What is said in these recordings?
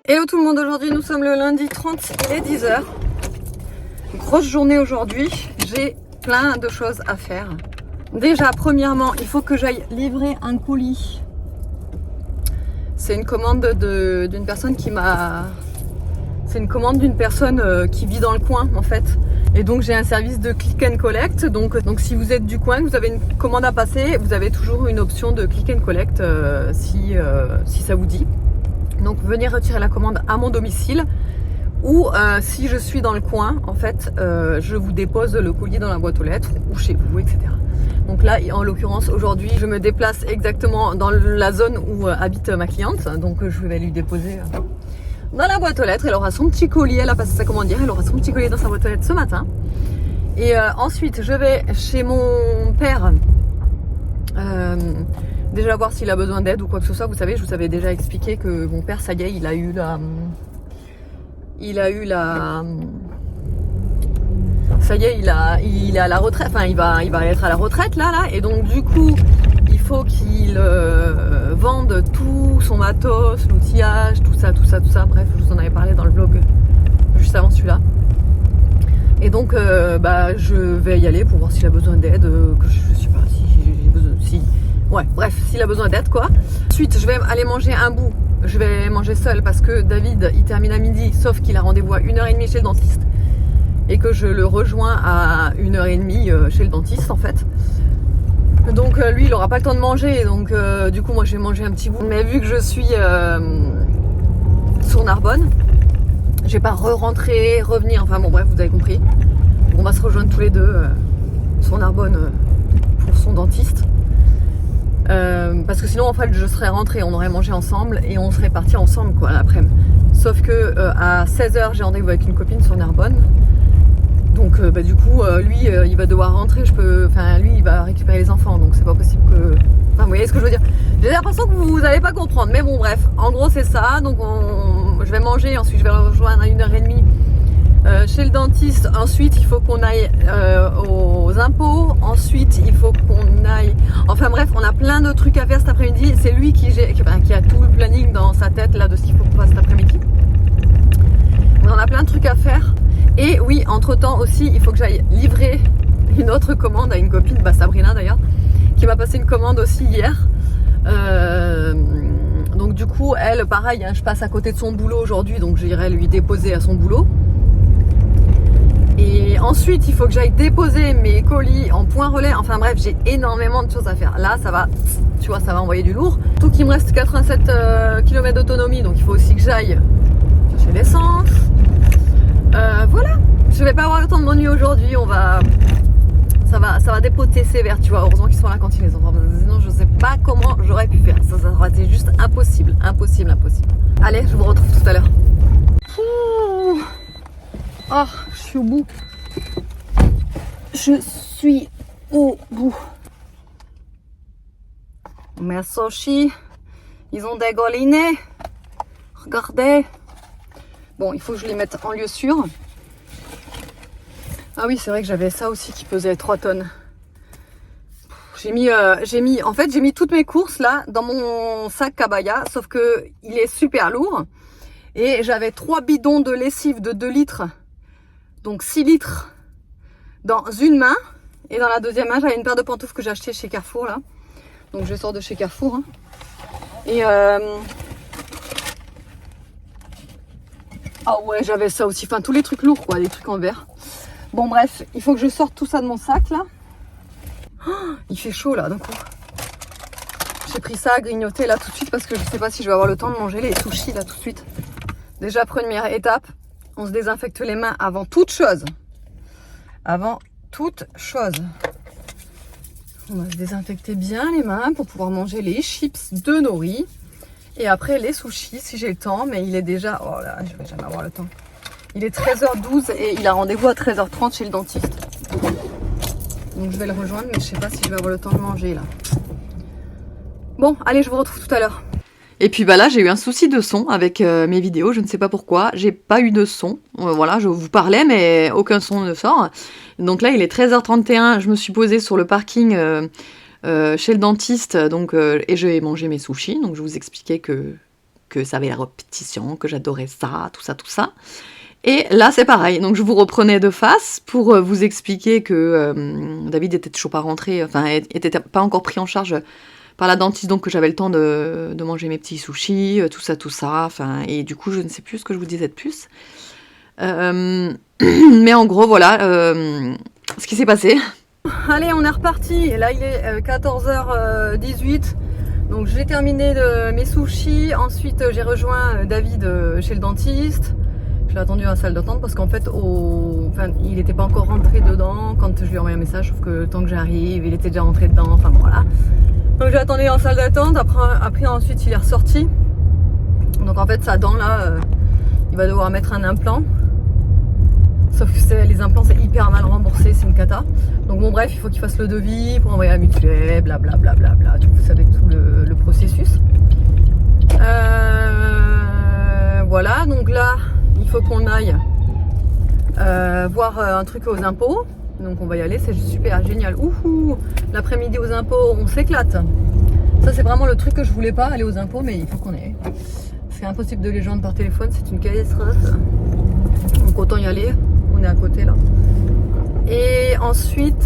Hello tout le monde, aujourd'hui nous sommes le lundi 30, il est 10h. Grosse journée aujourd'hui, j'ai plein de choses à faire. Déjà, premièrement, il faut que j'aille livrer un colis. C'est une commande d'une personne qui m'a... C'est une commande d'une personne qui vit dans le coin en fait. Et donc j'ai un service de click and collect. Donc si vous êtes du coin, que vous avez une commande à passer, vous avez toujours une option de click and collect si ça vous dit. Donc venez retirer la commande à mon domicile. Ou si je suis dans le coin, en fait, je vous dépose le colis dans la boîte aux lettres ou chez vous, etc. Donc là, en l'occurrence, aujourd'hui, je me déplace exactement dans la zone où habite ma cliente. Donc je vais lui déposer dans la boîte aux lettres. Elle aura son petit colis, elle a passé sa commande hier, elle aura son petit colis dans sa boîte aux lettres ce matin. Et ensuite, je vais chez mon père. Déjà voir s'il a besoin d'aide ou quoi que ce soit. Vous savez, je vous avais déjà expliqué que mon père, ça y est, il a eu la... Ça y est, il est à la retraite, enfin il va être à la retraite là, et donc du coup il faut qu'il vende tout son matos, l'outillage, tout ça, bref, je vous en avais parlé dans le vlog juste avant celui-là. Et donc je vais y aller pour voir s'il a besoin d'aide, que je sais pas si j'ai besoin, ouais, bref, s'il a besoin d'aide quoi. Ensuite je vais aller manger un bout. Je vais manger seule parce que David il termine à midi, sauf qu'il a rendez-vous à 1h30 chez le dentiste et que je le rejoins à 1h30 chez le dentiste en fait. Donc lui il aura pas le temps de manger, donc du coup moi je vais manger un petit bout. Mais vu que je suis sur Narbonne, je vais pas re-rentrer, revenir, enfin bon bref vous avez compris. On va se rejoindre tous les deux sur Narbonne pour son dentiste. Parce que sinon en fait je serais rentrée, on aurait mangé ensemble et on serait partis ensemble quoi l'après-midi. Sauf que à 16h j'ai rendez-vous avec une copine sur Narbonne. Donc du coup lui il va devoir rentrer, lui il va récupérer les enfants, donc c'est pas possible que... Enfin vous voyez ce que je veux dire. J'ai l'impression que vous n'allez pas comprendre, mais bon bref, en gros c'est ça. Donc je vais manger, ensuite je vais le rejoindre à 1h30 chez le dentiste. Ensuite il faut qu'on aille aux impôts. Ensuite il faut qu'on aille... Enfin bref, on a plein de trucs à faire cet après-midi. C'est lui qui a tout le planning dans sa tête là de ce qu'il faut qu'on fasse cet après-midi. On a plein de trucs à faire. Et oui, entre temps aussi, il faut que j'aille livrer une autre commande à une copine, Sabrina d'ailleurs, qui m'a passé une commande aussi hier. Donc du coup, elle, pareil, je passe à côté de son boulot aujourd'hui, donc j'irai lui déposer à son boulot. Et ensuite, il faut que j'aille déposer mes colis en point relais. Enfin bref, j'ai énormément de choses à faire. Là, ça va, tu vois, ça va envoyer du lourd. Tout qu'il me reste 87 km d'autonomie, donc il faut aussi que j'aille chercher l'essence. Voilà, je vais pas avoir le temps de m'ennuyer aujourd'hui. Ça va dépoter sévère, tu vois. Heureusement qu'ils sont à la cantine les enfants. Sinon, je sais pas comment j'aurais pu faire. Ça aurait été juste impossible. Allez, je vous retrouve tout à l'heure. Oh, je suis au bout. Mes sushis, ils ont dégoliné. Regardez. Bon, il faut que je les mette en lieu sûr. Ah oui, c'est vrai que j'avais ça aussi qui pesait 3 tonnes. J'ai mis toutes mes courses là dans mon sac Kabaya, sauf que il est super lourd. Et j'avais 3 bidons de lessive de 2 litres. Donc 6 litres dans une main. Et dans la deuxième main, j'avais une paire de pantoufles que j'ai achetées chez Carrefour là. Donc je sors de chez Carrefour. Et ah ouais, j'avais ça aussi. Enfin, tous les trucs lourds, quoi. Les trucs en verre. Bon, bref. Il faut que je sorte tout ça de mon sac, là. Oh, il fait chaud, là, d'un coup. J'ai pris ça à grignoter, là, tout de suite, parce que je sais pas si je vais avoir le temps de manger les sushis, là, tout de suite. Déjà, première étape, on se désinfecte les mains avant toute chose. Avant toute chose. On va se désinfecter bien les mains pour pouvoir manger les chips de nori. Et après les sushis si j'ai le temps, mais il est déjà... Oh là, je vais jamais avoir le temps. Il est 13h12 et il a rendez-vous à 13h30 chez le dentiste. Donc je vais le rejoindre, mais je sais pas si je vais avoir le temps de manger là. Bon, allez, je vous retrouve tout à l'heure. Et puis là, j'ai eu un souci de son avec mes vidéos, je ne sais pas pourquoi. J'ai pas eu de son. Voilà, je vous parlais, mais aucun son ne sort. Donc là, il est 13h31, je me suis posée sur le parking... chez le dentiste, donc, et j'ai mangé mes sushis. Donc je vous expliquais que que ça avait la répétition, que j'adorais ça, tout ça, tout ça. Et là, c'est pareil. Donc, je vous reprenais de face pour vous expliquer que David était toujours pas rentré, enfin, était pas encore pris en charge par la dentiste, donc que j'avais le temps de manger mes petits sushis, tout ça. Enfin, et du coup, je ne sais plus ce que je vous disais de plus. Mais en gros, voilà ce qui s'est passé. Allez, on est reparti. Et là, il est 14h18. Donc, j'ai terminé mes sushis. Ensuite, j'ai rejoint David chez le dentiste. Je l'ai attendu dans la salle d'attente parce qu'en fait, il n'était pas encore rentré dedans quand je lui ai envoyé un message. Sauf que le temps que j'arrive, il était déjà rentré dedans. Enfin, voilà. Donc, j'ai attendu dans la salle d'attente. Après, ensuite, il est ressorti. Donc, en fait, sa dent là, il va devoir mettre un implant. Sauf que les implants, c'est hyper mal remboursé, c'est une cata. Donc bon, bref, il faut qu'il fasse le devis pour envoyer à la mutuelle, blablabla. Vous savez tout le processus. Voilà, donc là, il faut qu'on aille voir un truc aux impôts. Donc on va y aller, c'est super génial. Ouhou, l'après-midi aux impôts, on s'éclate. Ça, c'est vraiment le truc que je voulais pas, aller aux impôts, mais il faut qu'on y aille. C'est impossible de les joindre par téléphone, c'est une catastrophe. Donc autant y aller. On est à côté là. Et ensuite,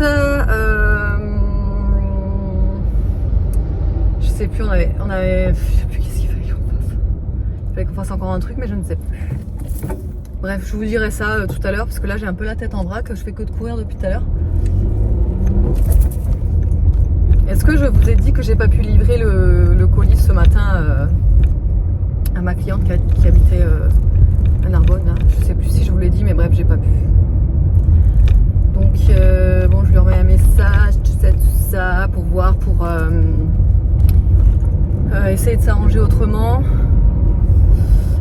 je sais plus, on avait, je sais plus qu'est-ce qu'il fallait qu'on fasse. Il fallait qu'on fasse encore un truc, mais je ne sais plus. Bref, je vous dirai ça tout à l'heure parce que là j'ai un peu la tête en vrac, je fais que de courir depuis tout à l'heure. Est-ce que je vous ai dit que j'ai pas pu livrer le colis ce matin à ma cliente qui habitait à Narbonne là. Je sais plus si je vous l'ai dit, mais bref, j'ai pas pu. Donc bon, je lui envoie un message, tout ça, pour voir, pour essayer de s'arranger autrement.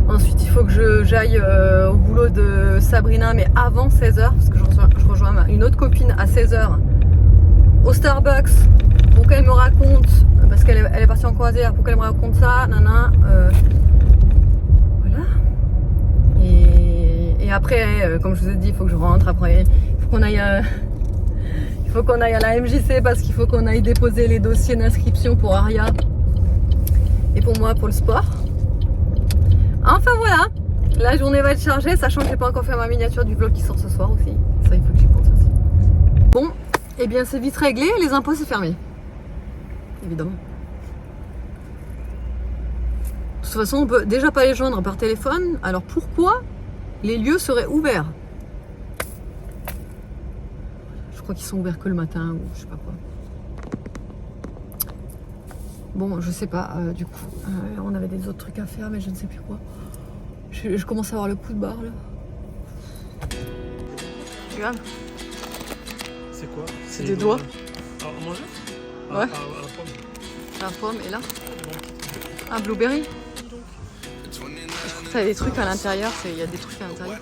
Ensuite, il faut que j'aille au boulot de Sabrina, mais avant 16h, parce que je rejoins une autre copine à 16h au Starbucks pour qu'elle me raconte, parce qu'elle est partie en croisière, pour qu'elle me raconte ça, voilà. Et après, comme je vous ai dit, il faut que je rentre. Après, il faut qu'on aille à la MJC parce qu'il faut qu'on aille déposer les dossiers d'inscription pour Aria et pour moi pour le sport. Enfin voilà, la journée va être chargée, sachant que j'ai pas encore fait ma miniature du vlog qui sort ce soir aussi. Ça, il faut que j'y pense aussi. Bon, et bien c'est vite réglé, les impôts c'est fermé. Évidemment. De toute façon, on peut déjà pas les joindre par téléphone, alors pourquoi les lieux seraient ouverts? Je crois qu'ils sont ouverts que le matin ou je sais pas quoi. Bon, je sais pas, du coup, on avait des autres trucs à faire, mais je ne sais plus quoi. Je commence à avoir le coup de barre là. Regarde. C'est quoi? C'est des doigts. À manger? Ouais. À la pomme. La pomme et là. Un blueberry. Je crois que t'as des trucs à l'intérieur, il y a des trucs à l'intérieur.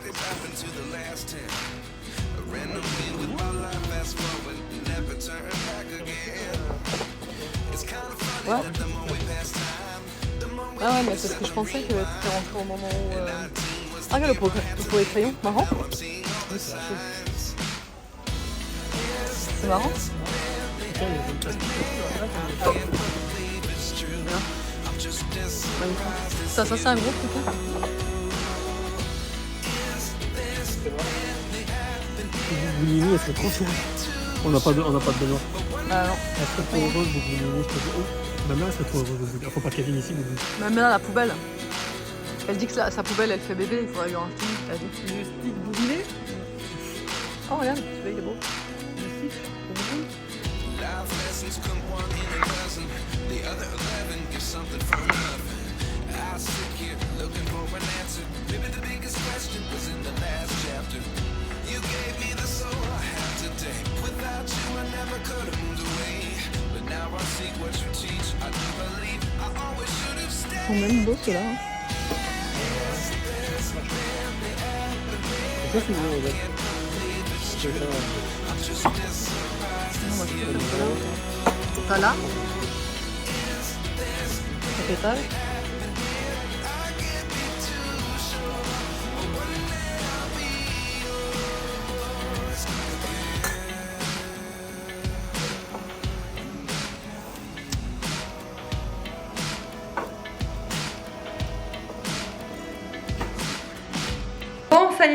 Ouais. Ah ouais, mais c'est ce que je pensais que c'était rentré au moment où... Ah regarde le pot de crayon, marrant. C'est marrant. Ça c'est un gros truc. Boulimi, elle serait trop chouette. On n'a pas de besoin. Bah non. Elle serait trop heureuse, Boulimi, je te dis. Ma mère serait trop heureuse. Il faut pas qu'elle vienne ici. Ma mère, la poubelle. Elle dit que sa poubelle, elle fait bébé, il faudrait lui en stick. Elle dit que c'est du stick bouliné. Oh regarde, celui-là il est beau. Le stick, c'est beau. Ils sont même beaux ceux-là. Hein. C'est ça, c'est bien, regarde. Non, moi je peux faire ceux-là. T'as là. Ça pétale.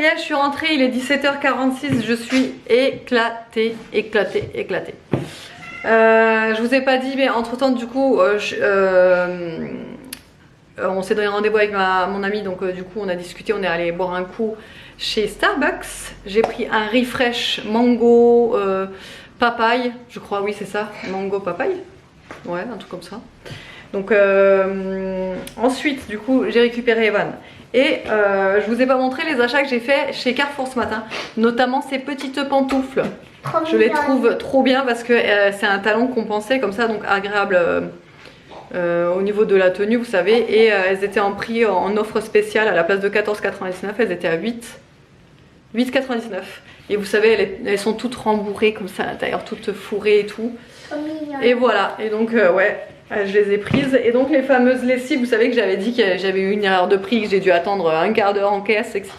y est, je suis rentrée, il est 17h46, je suis éclatée. Je vous ai pas dit, mais entre temps, du coup, on s'est donné rendez-vous avec mon ami, donc du coup, on a discuté, on est allé boire un coup chez Starbucks. J'ai pris un refresh mango papaye, je crois, oui, c'est ça, mango papaye. Ouais, un truc comme ça. Donc, ensuite, du coup, j'ai récupéré Evan. Et je vous ai pas montré les achats que j'ai fait chez Carrefour ce matin, notamment ces petites pantoufles. Je les trouve trop bien parce que c'est un talon compensé comme ça, donc agréable au niveau de la tenue, vous savez. Et elles étaient en prix en offre spéciale à la place de 14,99, elles étaient à 8,99. Et vous savez, elles sont toutes rembourrées comme ça à l'intérieur, toutes fourrées et tout. Et voilà, et donc ouais. Je les ai prises. Et donc les fameuses lessives, vous savez que j'avais dit que j'avais eu une erreur de prix, que j'ai dû attendre un quart d'heure en caisse, etc.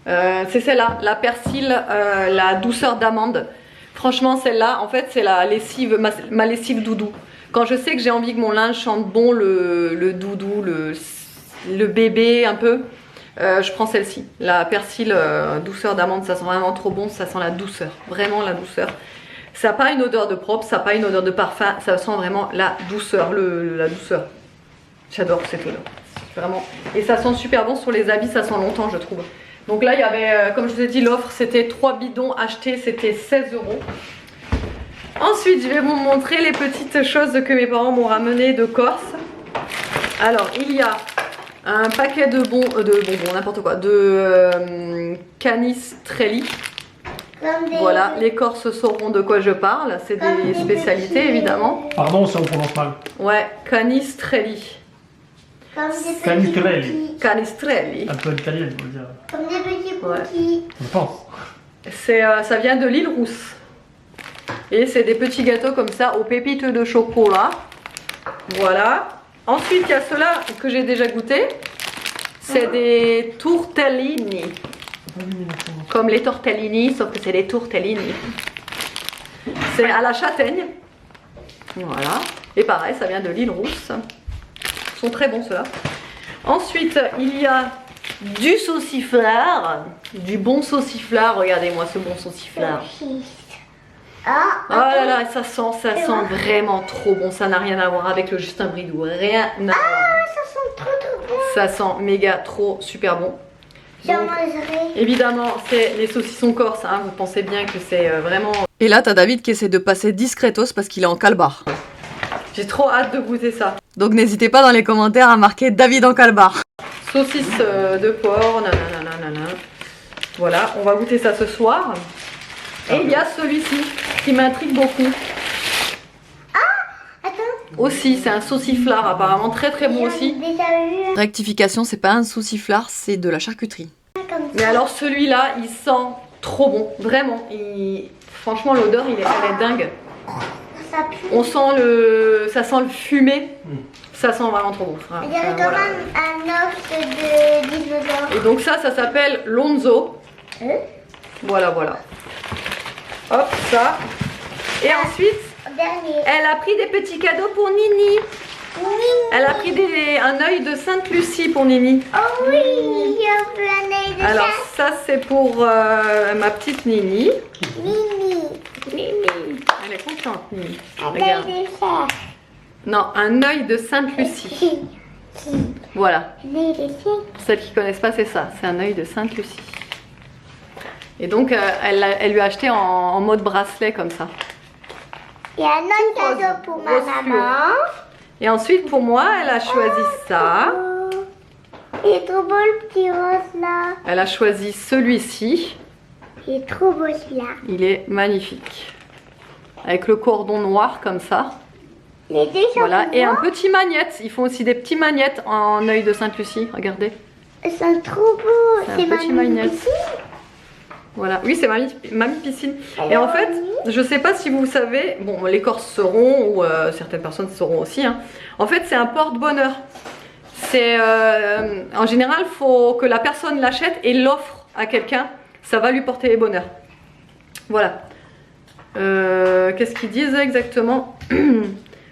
C'est celle-là, la persil, la douceur d'amande. Franchement, celle-là, en fait, c'est la lessive, ma lessive doudou. Quand je sais que j'ai envie que mon linge sente bon, le doudou, le bébé un peu, je prends celle-ci. La persil, douceur d'amande, ça sent vraiment trop bon, ça sent la douceur, vraiment la douceur. Ça n'a pas une odeur de propre, ça n'a pas une odeur de parfum, ça sent vraiment la douceur, la douceur. J'adore cette odeur, vraiment. Et ça sent super bon sur les habits, ça sent longtemps je trouve. Donc là il y avait, comme je vous ai dit, l'offre c'était 3 bidons achetés, c'était 16 €. Ensuite je vais vous montrer les petites choses que mes parents m'ont ramenées de Corse. Alors il y a un paquet de bonbons, n'importe quoi, de canistrelli. Voilà, les Corses sauront de quoi je parle, c'est des spécialités évidemment. Pardon, ça on prononce mal. Ouais, canistrelli. Canistrelli. Canistrelli. Un peu italien, je veux dire. Comme des petits cookies. Je pense. Ça vient de l'île Rousse. Et c'est des petits gâteaux comme ça aux pépites de chocolat. Voilà. Ensuite, il y a ceux-là que j'ai déjà goûté. C'est des tortellini. Comme les tortellini, sauf que c'est des tortellini. C'est à la châtaigne. Voilà. Et pareil, ça vient de l'île Rousse. Ils sont très bons ceux-là. Ensuite, il y a du sauciflard. Du bon sauciflard. Regardez-moi ce bon sauciflard. Oh là là, ça sent vraiment trop bon. Ça n'a rien à voir avec le Justin Bridou. Rien à voir. Ça sent trop bon. Ça sent méga trop super bon. Donc, évidemment, c'est les saucissons corses, hein, vous pensez bien que c'est vraiment... Et là, t'as David qui essaie de passer discretos parce qu'il est en calbar. J'ai trop hâte de goûter ça. Donc n'hésitez pas dans les commentaires à marquer David en calbar. Saucisse de porc, nanana. Voilà, on va goûter ça ce soir. Et il y a celui-ci qui m'intrigue beaucoup. Aussi, c'est un sauciflard apparemment très très bon aussi. Rectification, c'est pas un sauciflard, c'est de la charcuterie. Mais alors celui-là, il sent trop bon, vraiment. Franchement, l'odeur, elle est dingue. On sent ça sent le fumé. Ça sent vraiment trop bon. Il y avait quand même un offre de 10 €. Et donc ça s'appelle Lonzo. Voilà. Hop, ça. Et ensuite, elle a pris des petits cadeaux pour Nini. Elle a pris un œil de Sainte-Lucie pour Nini. Oh oui, j'ai un œil de Alors ça c'est pour ma petite Nini. Nini. Elle est contente Nini. Regarde. Un œil de ça. Non, un œil de Sainte-Lucie. Voilà. Pour celles qui ne connaissent pas, c'est ça. C'est un œil de Sainte-Lucie. Et donc elle lui a acheté en mode bracelet comme ça. Il y a un autre cadeau pour ma maman. Et ensuite, pour moi, elle a choisi ça. Il est trop beau le petit rose là. Elle a choisi celui-ci. Il est trop beau celui-là. Il est magnifique. Avec le cordon noir comme ça. Les deux sont voilà. Et un petit magnette. Ils font aussi des petits magnettes en œil de Sainte-Lucie. Regardez. Ils sont trop beaux. C'est un petit magnette. Voilà, oui c'est mamie piscine. Et en fait, je sais pas si vous savez, bon les Corses sauront ou certaines personnes sauront aussi, hein. En fait c'est un porte-bonheur. C'est en général, il faut que la personne l'achète et l'offre à quelqu'un, ça va lui porter bonheur. Voilà. Qu'est-ce qu'ils disent exactement?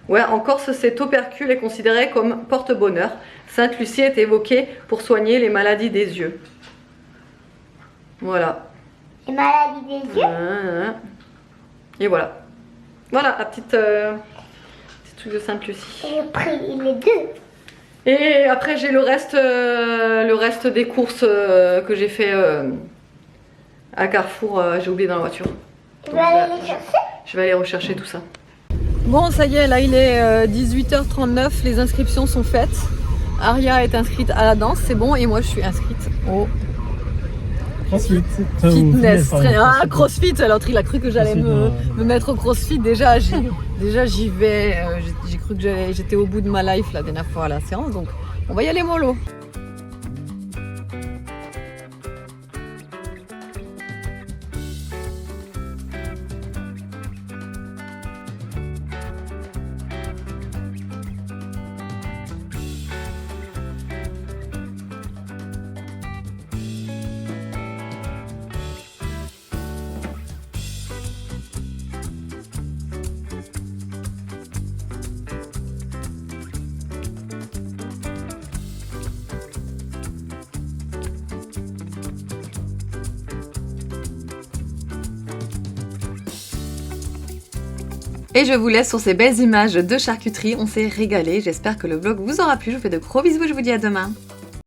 Ouais, en Corse, cet opercule est considéré comme porte-bonheur. Sainte Lucie est évoquée pour soigner les maladies des yeux. Voilà. J'ai maladie des yeux. Et voilà. Voilà, la petite truc de Sainte-Lucie. J'ai pris les deux. Et après j'ai le reste des courses que j'ai fait à Carrefour, j'ai oublié dans la voiture. Tu vas aller les chercher? Je vais aller rechercher tout ça. Bon, ça y est, là il est 18h39, les inscriptions sont faites. Aria est inscrite à la danse, c'est bon, et moi je suis inscrite au CrossFit. fitness. Ah, CrossFit. CrossFit, l'autre il a cru que j'allais me mettre au CrossFit. Déjà j'y vais, j'ai cru que j'étais au bout de ma life la dernière fois à la séance, donc on va y aller mollo. Et je vous laisse sur ces belles images de charcuterie, on s'est régalé, j'espère que le vlog vous aura plu, je vous fais de gros bisous, je vous dis à demain.